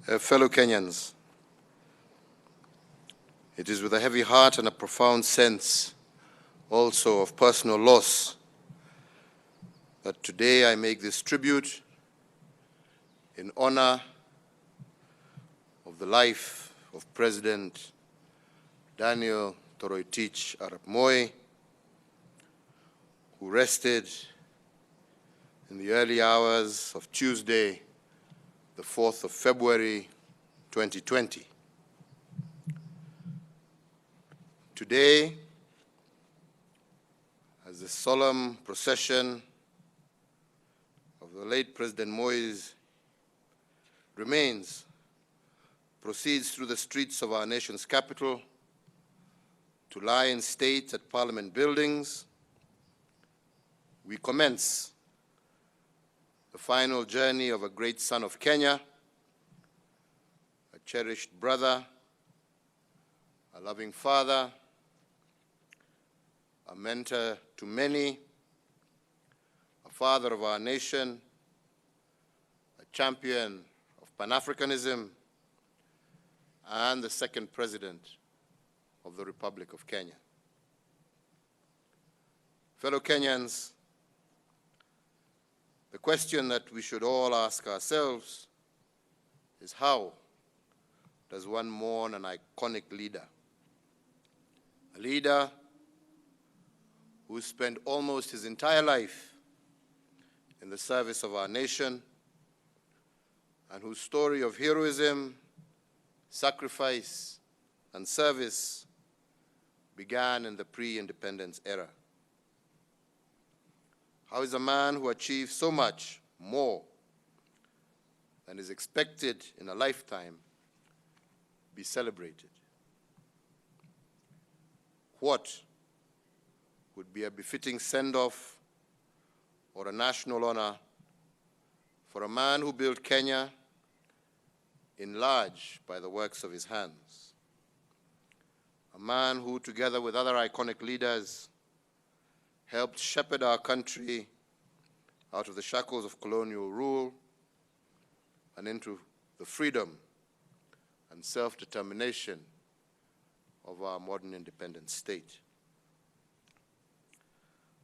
Fellow Kenyans, it is with a heavy heart and a profound sense also of personal loss that today I make this tribute in honor of the life of President Daniel Toroitich Arap Moi, who rested in the early hours of Tuesday, the 4th of February, 2020. Today, as the solemn procession of the late President Moi's remains proceeds through the streets of our nation's capital to lie in state at Parliament buildings, we commence the final journey of a great son of Kenya, a cherished brother, a loving father, a mentor to many, a father of our nation, a champion of Pan-Africanism, and the second president of the Republic of Kenya. Fellow Kenyans, the question that we should all ask ourselves is, how does one mourn an iconic leader? A leader who spent almost his entire life in the service of our nation and whose story of heroism, sacrifice, and service began in the pre-independence era. How is a man who achieved so much more than is expected in a lifetime be celebrated? What would be a befitting send-off or a national honor for a man who built Kenya in large by the works of his hands? A man who, together with other iconic leaders, helped shepherd our country out of the shackles of colonial rule and into the freedom and self-determination of our modern independent state.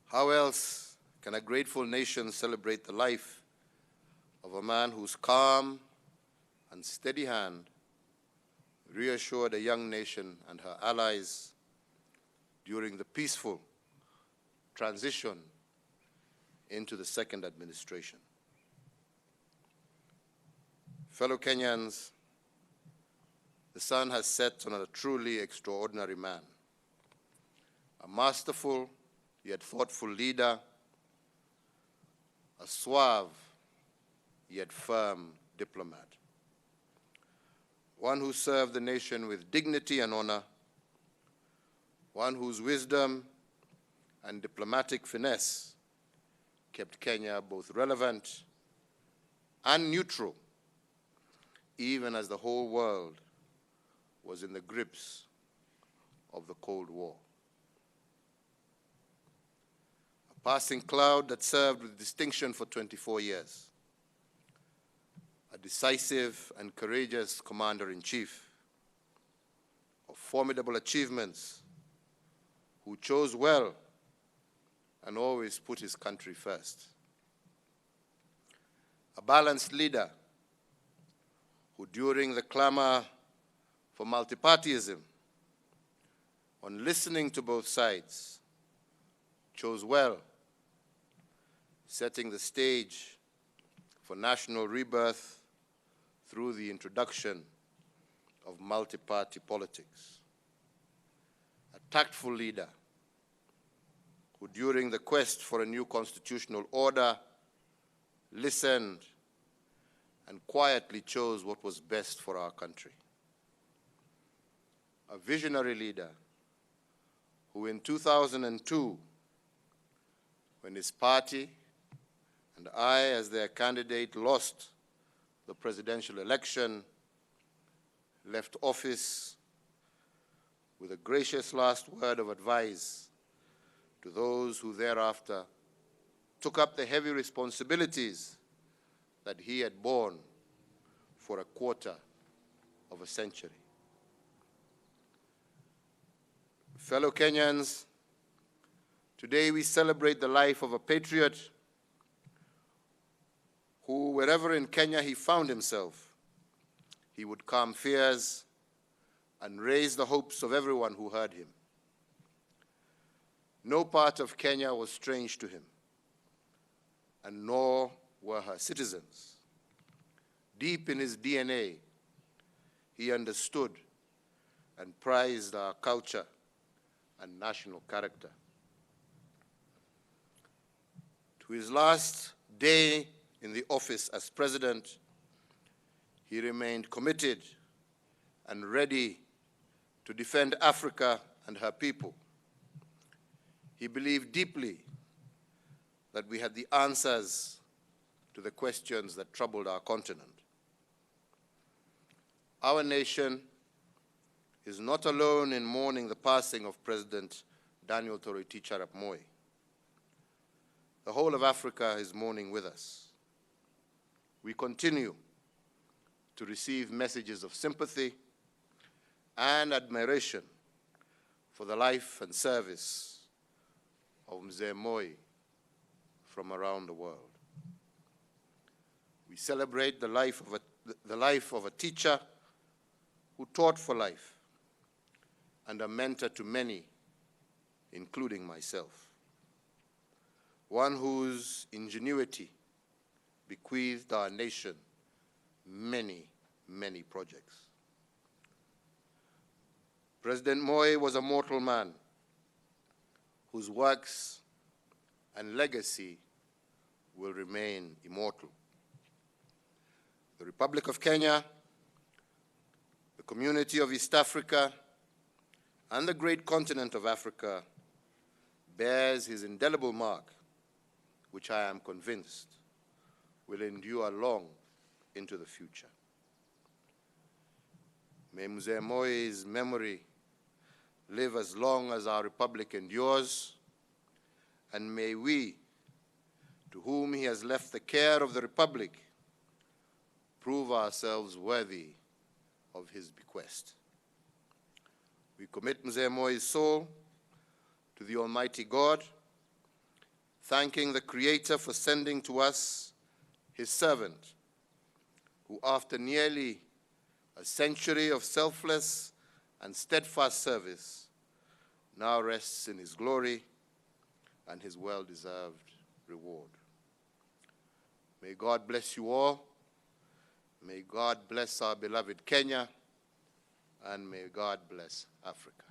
How else can a grateful nation celebrate the life of a man whose calm and steady hand reassured a young nation and her allies during the peaceful transition into the second administration? Fellow Kenyans, the sun has set on a truly extraordinary man, a masterful yet thoughtful leader, a suave yet firm diplomat, one who served the nation with dignity and honor, one whose wisdom and diplomatic finesse kept Kenya both relevant and neutral, even as the whole world was in the grips of the Cold War. A passing cloud that served with distinction for 24 years, a decisive and courageous commander-in-chief of formidable achievements, who chose well and always put his country first. A balanced leader who, during the clamor for multipartyism, on listening to both sides, chose well, setting the stage for national rebirth through the introduction of multi-party politics. A tactful leader who, during the quest for a new constitutional order, listened and quietly chose what was best for our country. A visionary leader who in 2002, when his party and I, as their candidate, lost the presidential election, left office with a gracious last word of advice to those who thereafter took up the heavy responsibilities that he had borne for a quarter of a century. Fellow Kenyans, today we celebrate the life of a patriot who, wherever in Kenya he found himself, he would calm fears and raise the hopes of everyone who heard him. No part of Kenya was strange to him, and nor were her citizens. Deep in his DNA, he understood and prized our culture and national character. To his last day in the office as president, he remained committed and ready to defend Africa and her people. He believed deeply that we had the answers to the questions that troubled our continent. Our nation is not alone in mourning the passing of President Daniel Toroitich arap Moi. The whole of Africa is mourning with us. We continue to receive messages of sympathy and admiration for the life and service of Mzee Moi from around the world. We celebrate the life of a teacher who taught for life and a mentor to many, including myself. One whose ingenuity bequeathed our nation many, many projects. President Moi was a mortal man whose works and legacy will remain immortal. The Republic of Kenya, the community of East Africa, and the great continent of Africa bears his indelible mark, which I am convinced will endure long into the future. May Mzee Moi's memory live as long as our republic endures, and may we, to whom he has left the care of the republic, prove ourselves worthy of his bequest. We commit Mzee Moi's soul to the Almighty God, thanking the Creator for sending to us his servant, who after nearly a century of selfless and steadfast service now rests in his glory and his well-deserved reward. May God bless you all. May God bless our beloved Kenya, and may God bless Africa.